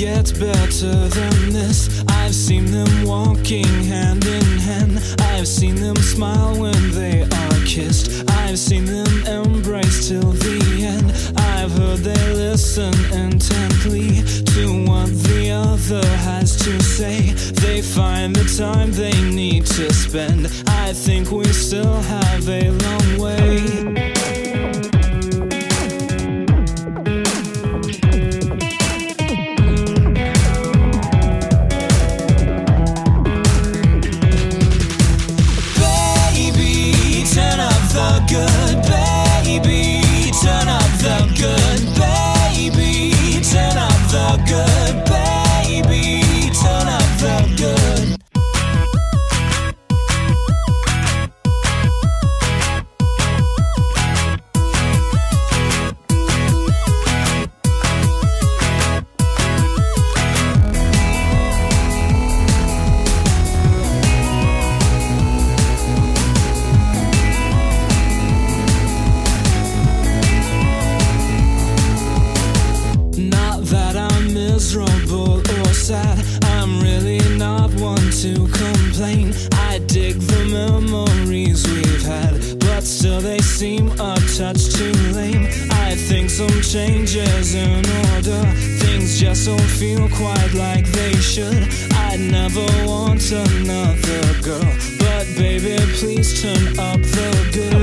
gets better than this. I've seen them walking hand in hand. I've seen them smile when they are kissed. I've seen them embrace till the end. I've heard they listen intently to what the other has to say. They find the time they need to spend. I think we still have a long way. Good baby, turn up the good baby, turn up the good baby, turn up the good. Miserable or sad, I'm really not one to complain. I dig the memories we've had, but still they seem a touch too lame. I think some changes in order, things just don't feel quite like they should. I'd never want another girl, but baby please turn up the good.